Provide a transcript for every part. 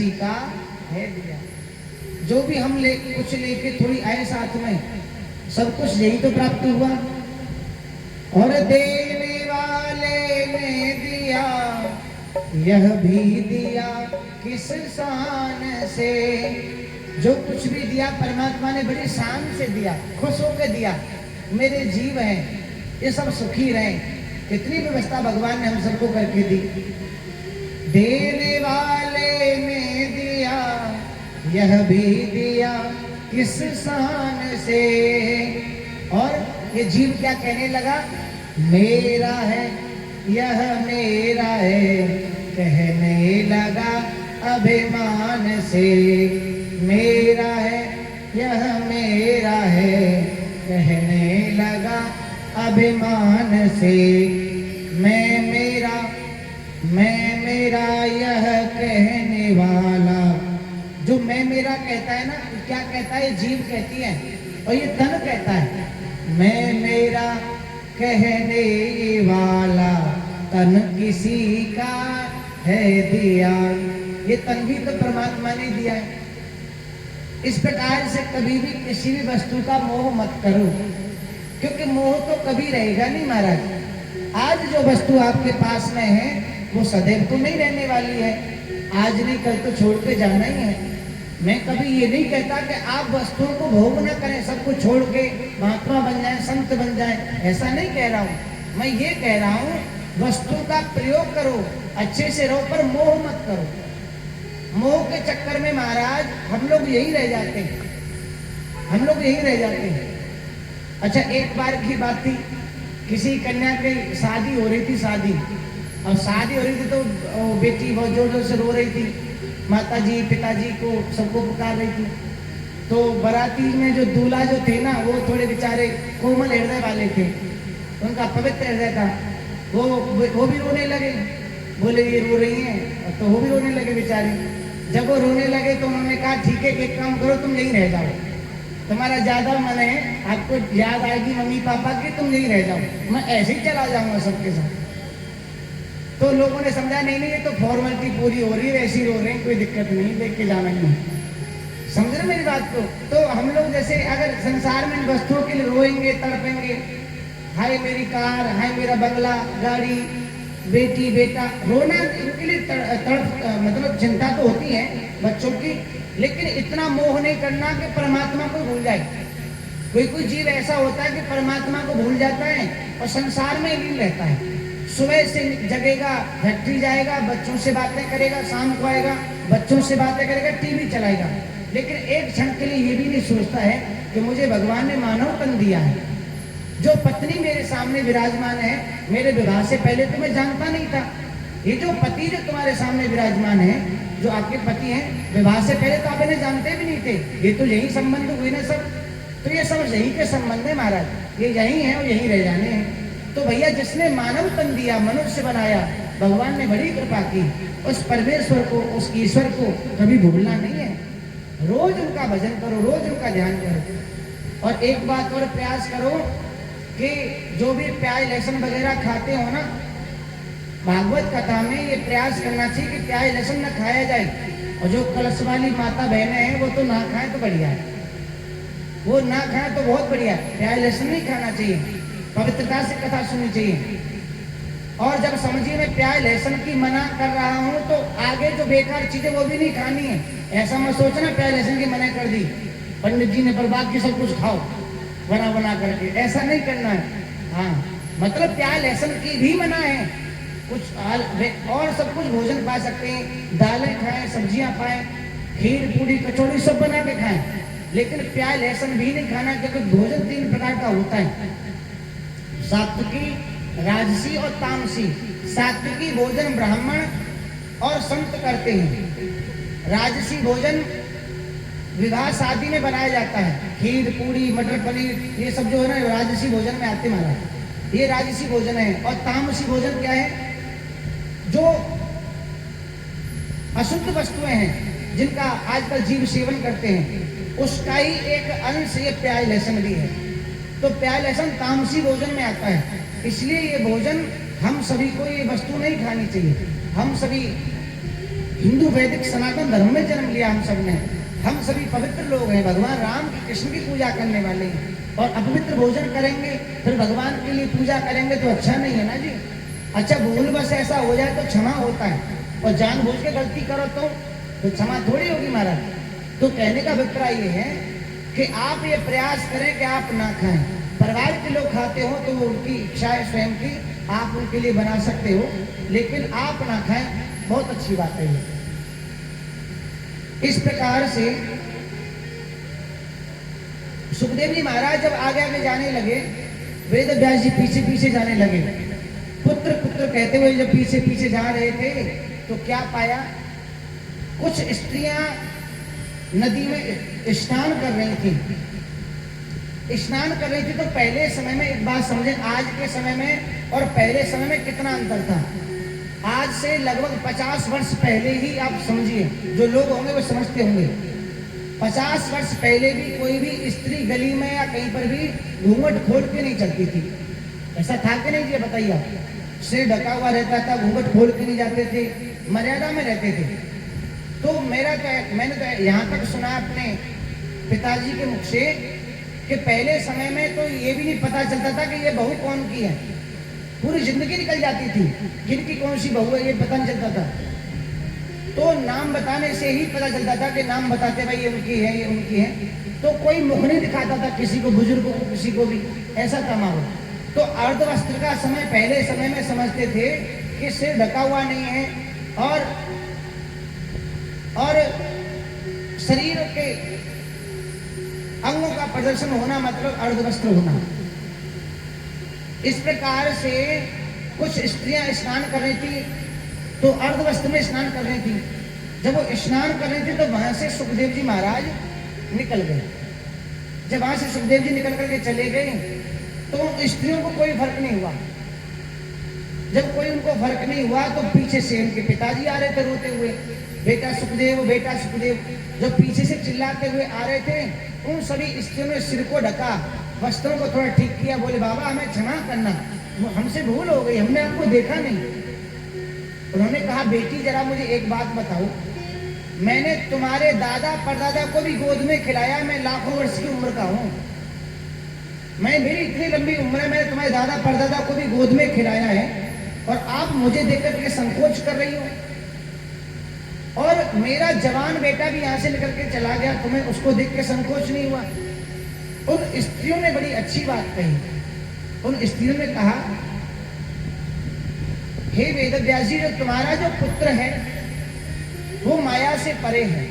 किसी का है दिया। जो भी हम कुछ लेके थोड़ी आए साथ में, सब कुछ यही तो प्राप्त हुआ। और देने वाले ने दिया, यह भी दिया किस शान से। जो कुछ भी दिया परमात्मा ने बड़ी शान से दिया, खुश होकर दिया। मेरे जीव हैं, ये सब सुखी रहे, इतनी व्यवस्था भगवान ने हम सबको करके दी। देने वाले ने दिया, यह भी दिया किस शान से। और ये जीव क्या कहने लगा, मेरा है यह मेरा है, कहने लगा अभिमान से। मेरा है यह मेरा है, कहने लगा अभिमान से। मैं मेरा यह कहने वाला, जो मैं मेरा कहता है ना, क्या कहता है, जीव कहती है और ये तन कहता है। मैं मेरा कहने वाला, तन किसी का है दिया। ये तन भी तो परमात्मा ने दिया है। इस प्रकार से कभी भी किसी भी वस्तु का मोह मत करो, क्योंकि मोह तो कभी रहेगा नहीं महाराज। आज जो वस्तु आपके पास में है वो सदैव तो नहीं रहने वाली है, आज नहीं कल तो छोड़ के जाना ही है। मैं कभी ये नहीं कहता कि आप वस्तुओं को भोग न करें, सब कुछ छोड़ के महात्मा बन जाए, संत बन जाए, ऐसा नहीं कह रहा हूँ। मैं ये कह रहा हूँ वस्तु का प्रयोग करो, अच्छे से रहो, पर मोह मत करो। मोह के चक्कर में महाराज हम लोग यही रह जाते हैं, हम लोग यही रह जाते हैं। अच्छा, एक बार की बात थी, किसी कन्या की शादी हो रही थी, शादी और शादी हो रही थी तो बेटी बहुत जोर जोर से रो रही थी, माता जी पिताजी को सबको पुकार रही थी। तो बाराती में जो दूल्हा जो थे ना, वो थोड़े बेचारे कोमल हृदय वाले थे, उनका पवित्र हृदय था। वो भी रोने लगे, बोले ये रो रही हैं, तो वो भी रोने लगे बेचारे। जब वो रोने लगे तो उन्होंने कहा ठीक है, एक काम करो, तुम यहीं रह जाओ, तुम्हारा ज्यादा मन है, आपको याद आएगी मम्मी पापा की, तुम यहीं रह जाओ, मैं ऐसे ही चला जाऊंगा सबके साथ। तो लोगों ने समझा नहीं नहीं, ये तो फॉर्मेलिटी पूरी हो रही है, ऐसी रो रहे हैं, कोई दिक्कत नहीं, लेके जाना ही नहीं। समझ रहे मेरी बात को? तो हम लोग जैसे अगर संसार में वस्तुओं के लिए रोएंगे, तड़पेंगे, हाय मेरी कार, हाय मेरा बंगला, गाड़ी, बेटी बेटा, रोना इनके लिए तड़प मतलब चिंता तो होती है बच्चों की, लेकिन इतना मोह नहीं करना कि परमात्मा को भूल जाए। कोई कोई जीव ऐसा होता है कि परमात्मा को भूल जाता है और संसार में लीन रहता है। सुबह से जगेगा, फैक्ट्री जाएगा, बच्चों से बातें करेगा, शाम को आएगा, बच्चों से बातें करेगा, टीवी चलाएगा, लेकिन एक क्षण के लिए ये भी नहीं सोचता है कि मुझे भगवान ने मानव तन दिया है। जो पत्नी मेरे सामने विराजमान है, मेरे विवाह से पहले तो मैं जानता नहीं था। ये जो पति जो तुम्हारे सामने विराजमान है, जो आपके पति हैं, विवाह से पहले तो आप इन्हें जानते भी नहीं थे। ये तो यही संबंध हुए ना सब, तो ये सब यही के संबंध है महाराज, ये यही है और यही रह जाने हैं। तो भैया जिसने मानव तन दिया, मनुष्य बनाया, भगवान ने बड़ी कृपा की। उस परमेश्वर को, उस ईश्वर को कभी भूलना नहीं है। रोज उनका भजन करो, रोज उनका ध्यान करो। और एक बात और प्रयास करो कि जो भी प्याज लहसुन वगैरह खाते हो ना, भागवत कथा में ये प्रयास करना चाहिए कि प्याज लहसुन न खाया जाए। और जो कलश वाली माता बहनें हैं वो तो ना खाएं तो बढ़िया है, वो ना खाएं तो बहुत बढ़िया है। प्याज लहसुन नहीं खाना चाहिए, पवित्रता से कथा सुननी चाहिए। और जब समझिए मैं प्याज लहसुन की मना कर रहा हूँ तो आगे जो बेकार चीजें वो भी नहीं खानी है। ऐसा मत सोचना प्याज लहसुन की मना कर दी, पंडित जी ने बर्बाद की, सब कुछ खाओ बना बना करके, ऐसा नहीं करना है। हाँ, मतलब प्याज लहसुन की भी मना है, कुछ और सब कुछ भोजन पा सकते हैं, दालें खाएं, सब्जियां पाएं, खीर पूरी कचौड़ी सब बना के खाएं, लेकिन प्याज लहसुन भी नहीं खाना, क्योंकि भोजन 3 प्रकार का होता है, सात्विकी, राजसी और तामसी। सात्विकी भोजन ब्राह्मण और संत करते हैं। राजसी भोजन विवाह शादी में बनाया जाता है, खीर पूरी मटर पनीर, ये सब जो है ना राजसी भोजन में आते महाराज, ये राजसी भोजन है। और तामसी भोजन क्या है? जो अशुद्ध वस्तुएं हैं जिनका आजकल जीव सेवन करते हैं, उसका ही एक अंश ये प्याज लहसुन भी है। तो प्याज लहसुन तामसी भोजन में आता है, इसलिए ये भोजन हम सभी को, ये वस्तु नहीं खानी चाहिए। हम सभी हिंदू वैदिक सनातन धर्म में जन्म लिया हम सब ने। हम सभी पवित्र लोग हैं, भगवान राम की कृष्ण की पूजा करने वाले हैं, और अपवित्र भोजन करेंगे फिर भगवान के लिए पूजा करेंगे तो अच्छा नहीं है ना जी। अच्छा भूल बस ऐसा हो जाए तो क्षमा होता है, और जानबूझ के गलती करो तो क्षमा थोड़ी होगी महाराज। तो कहने का अभिप्राय ये है कि आप ये प्रयास करें कि आप ना खाएं। परिवार के लोग खाते हो तो वो उनकी इच्छा है स्वयं की, आप उनके लिए बना सकते हो, लेकिन आप ना खाएं, बहुत अच्छी बात है ये। इस प्रकार से सुखदेव जी महाराज जब आगे आगे जाने लगे, वेद व्यास जी पीछे पीछे जाने लगे। पुत्र पुत्र कहते हुए जब पीछे पीछे जा रहे थे तो क्या पाया, कुछ स्त्रियां नदी में स्नान कर रही थी। स्नान कर रही थी तो पहले समय में एक बात समझें, आज के समय में और पहले समय में कितना अंतर था। आज से लगभग 50 वर्ष पहले ही आप समझिए, जो लोग होंगे वो समझते होंगे, 50 वर्ष पहले भी कोई भी स्त्री गली में या कहीं पर भी घूंघट खोल के नहीं चलती थी। ऐसा था कि नहीं, ये बताइए आप। सिर ढका हुआ रहता था, घूंघट खोल के नहीं जाते थे, मर्यादा में रहते थे। तो मैंने तो यहाँ तक सुना अपने पिताजी के मुख से कि पहले समय में तो ये भी नहीं पता चलता था कि ये बहू कौन की है। पूरी जिंदगी निकल जाती थी, किनकी कौन सी बहू है ये पता नहीं चलता था। तो नाम बताने से ही पता चलता था कि नाम बताते भाई ये उनकी है, ये उनकी है। तो कोई मुख नहीं दिखाता था किसी को, बुजुर्गों को, किसी को भी, ऐसा था माहौल। तो अर्धवस्त्र का समय पहले समय में समझते थे कि सिर ढका हुआ नहीं है, और शरीर के अंगों का प्रदर्शन होना मतलब अर्धवस्त्र होना। इस प्रकार से कुछ स्त्रियां स्नान कर रही थी तो अर्धवस्त्र में स्नान कर रही थी। जब वो स्नान कर रही थी तो वहां से सुखदेव जी महाराज निकल गए। जब वहां से सुखदेव जी निकल करके चले गए तो स्त्रियों को कोई फर्क नहीं हुआ। जब कोई उनको फर्क नहीं हुआ तो पीछे से उनके पिताजी आ रहे थे रोते हुए, बेटा सुखदेव, बेटा सुखदेव। जब पीछे से चिल्लाते हुए आ रहे थे, उन सभी स्त्रियों ने सिर को ढका, वस्त्रों को थोड़ा ठीक किया, बोले बाबा हमें क्षमा करना, हमसे भूल हो गई, हमने आपको देखा नहीं। उन्होंने कहा बेटी जरा मुझे एक बात बताओ, मैंने तुम्हारे दादा परदादा को भी गोद में खिलाया, मैं लाखों वर्ष की उम्र का हूँ, मेरी इतनी लंबी उम्र है, मैंने तुम्हारे दादा परदादा को भी गोद में खिलाया है, और आप मुझे देखकर के संकोच कर रही हो। और मेरा जवान बेटा भी यहाँ से निकल के चला गया, तुम्हें उसको देख के संकोच नहीं हुआ। उन स्त्रियों ने बड़ी अच्छी बात कही। उन स्त्रियों ने कहा, हे वेद व्यास जी, जो तुम्हारा जो पुत्र है वो माया से परे है,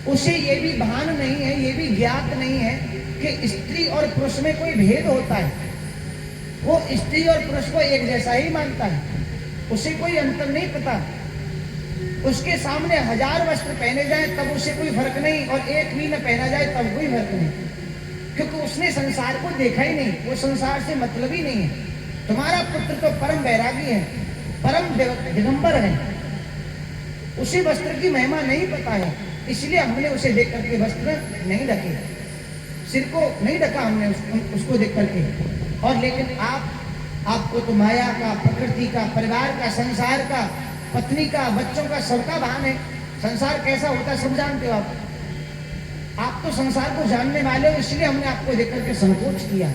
उसे ये भी भान नहीं है, ये भी ज्ञात नहीं है कि स्त्री और पुरुष में कोई भेद होता है। वो स्त्री और पुरुष को एक जैसा ही मानता है, उसे कोई अंतर नहीं पता। उसके सामने 1000 वस्त्र पहने जाए तब उसे कोई फर्क नहीं, और एक भी न पहना जाए तब कोई फर्क नहीं, क्योंकि उसने संसार को देखा ही नहीं, वो संसार से मतलब ही नहीं है। तुम्हारा पुत्र तो परम वैरागी है, परम दिगंबर है, उसे वस्त्र की महिमा नहीं पता है, इसलिए हमने उसे देख करके वस्त्र नहीं ढके, सिर को नहीं ढका हमने उसको देख करके। और लेकिन आपको तो माया का, प्रकृति का, परिवार का, संसार का, पत्नी का, बच्चों का, सबका भान है। संसार कैसा होता है सब जानते हो आप तो संसार को जानने वाले हो, इसलिए हमने आपको देख करके संकोच किया।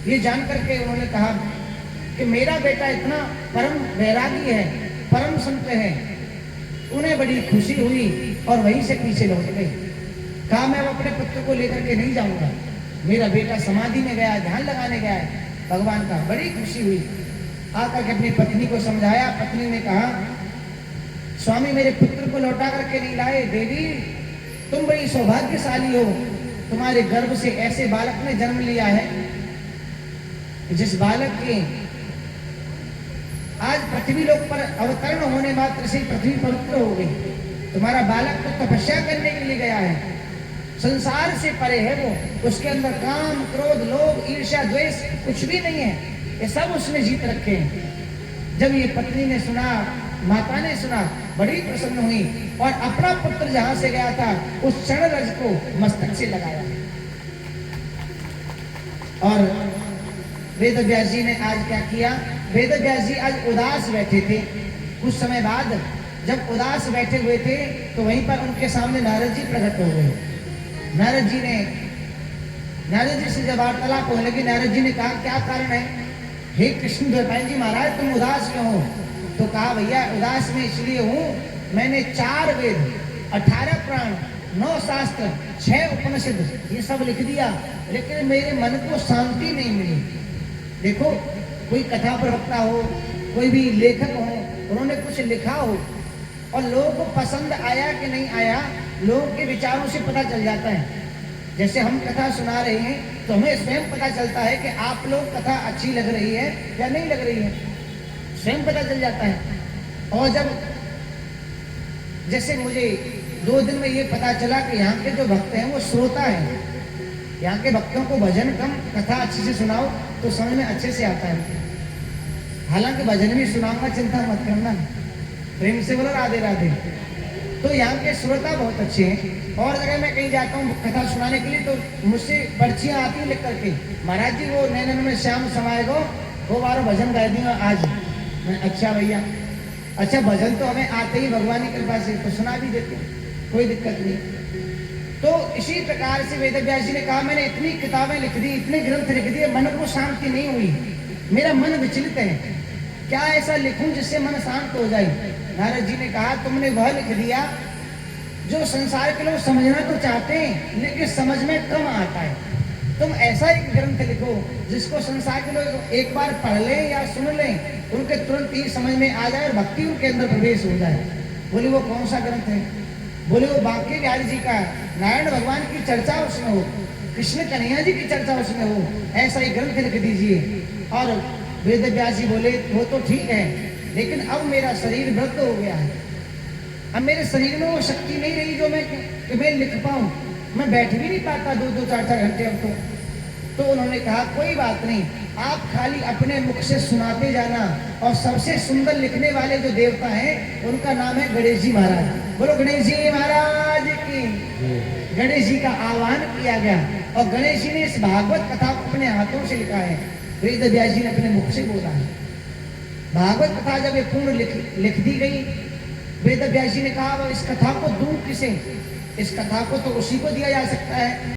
ये जान करके उन्होंने कहा कि मेरा बेटा इतना परम वैरागी है, परम संत है। उन्हें बड़ी खुशी हुई और वहीं से पीछे लौट गए। कहा मैं अपने पुत्र को लेकर के नहीं जाऊंगा, मेरा बेटा समाधि में गया, ध्यान लगाने गया है भगवान का। बड़ी खुशी हुई, आकर के अपनी पत्नी को समझाया। पत्नी ने कहा, स्वामी मेरे पुत्र को लौटा करके नहीं लाए। देवी तुम बड़ी सौभाग्यशाली हो, तुम्हारे गर्भ से ऐसे बालक ने जन्म लिया है जिस बालक के आज पृथ्वी लोक पर अवतरण होने मात्र से पृथ्वी पवित्र हो गई। तुम्हारा बालक तो तपस्या करने के लिए गया है, संसार से परे है वो, उसके अंदर काम, क्रोध, लोभ, ईर्ष्या, द्वेष कुछ भी नहीं है, ये सब उसने जीत रखे हैं। जब ये पत्नी ने सुना, माता ने सुना, बड़ी प्रसन्न हुई और अपना पुत्र जहां से गया था उस क्षण रज को मस्तक से लगाया। और वेद व्यास जी ने आज क्या किया, वेद व्यास जी आज उदास बैठे थे। कुछ समय बाद जब उदास बैठे हुए थे तो वहीं पर उनके सामने नारद जी प्रकट हो गए। नारद जी से जब वार्तालाप होने लगी, नारद जी ने कहा क्या कारण है? हे कृष्ण द्वैपायन जी महाराज, तुम उदास क्यों हो? तो कहा भैया उदास में इसलिए हूँ, मैंने 4 वेद, 18 पुराण, 9 शास्त्र, 6 उपनिषद ये सब लिख दिया, लेकिन मेरे मन को शांति नहीं मिली। देखो, कोई कथा प्रवक्ता हो, कोई भी लेखक हो, उन्होंने कुछ लिखा हो और लोगों को पसंद आया कि नहीं आया, लोगों के विचारों से पता चल जाता है। जैसे हम कथा सुना रहे हैं तो हमें स्वयं पता चलता है कि आप लोग कथा अच्छी लग रही है या नहीं लग रही है, स्वयं पता चल जाता है। और जब जैसे मुझे 2 दिन में ये पता चला कि यहाँ के जो भक्त हैं वो श्रोता हैं, यहाँ के भक्तों को भजन कम, कथा अच्छे से सुनाओ तो समझ में अच्छे से आता है। हालांकि भजन भी सुनाऊंगा, चिंता मत करना, प्रेम से बोलो राधे राधे। तो यहाँ के श्रोता बहुत अच्छे हैं। और अगर मैं कहीं जाता हूँ कथा सुनाने के लिए तो मुझसे पर्चियाँ आती हैं लिख करके, महाराज जी वो नैनन में श्याम समाएगा, वो बार भजन गा दी आज। मैं अच्छा भैया, अच्छा भजन तो हमें आते ही भगवान की कृपा से, तो सुना भी देते, कोई दिक्कत नहीं। तो इसी प्रकार से वेद व्यास जी ने कहा मैंने इतनी किताबें लिख दी, इतने ग्रंथ लिख दिए, मन को शांति नहीं हुई, मेरा मन विचलित है, क्या ऐसा लिखूं जिससे मन शांत हो जाए? नारद जी ने कहा तुमने वह लिख दिया जो संसार के लोग समझना तो चाहते हैं लेकिन समझ में कम आता है। तुम ऐसा एक ग्रंथ लिखो जिसको संसार के लोग एक बार पढ़ लें या सुन लें, उनके तुरंत ही समझ में आ जाए और भक्ति उनके अंदर प्रवेश हो जाए। बोले वो कौन सा ग्रंथ है? बोले वो बांके बिहारी जी का नारायण भगवान की चर्चा उसमें हो, कृष्ण कन्हैया जी की चर्चा उसमें हो, ऐसा ही ग्रंथ लिख दीजिए। और वेद व्यास जी बोले वो तो ठीक है, लेकिन अब मेरा शरीर वृद्ध हो गया है, अब मेरे शरीर में वो शक्ति नहीं रही जो मैं लिख पाऊं, मैं बैठ भी नहीं पाता 2-2, 4-4 घंटे अब तो उन्होंने कहा कोई बात नहीं, आप खाली अपने मुख से सुनाते जाना। और सबसे सुंदर लिखने वाले जो देवता हैं उनका नाम है गणेश जी महाराज। बोलो गणेश जी महाराज की। गणेश जी का आह्वान किया गया और गणेश जी ने इस भागवत कथा को अपने हाथों से लिखा है, वेद व्यास जी ने अपने मुख से बोला है। भागवत कथा जब ये पूर्ण लिख दी गई, वेद व्यास जी ने कहा इस कथा को दूं किसे? इस कथा को तो उसी को दिया जा सकता है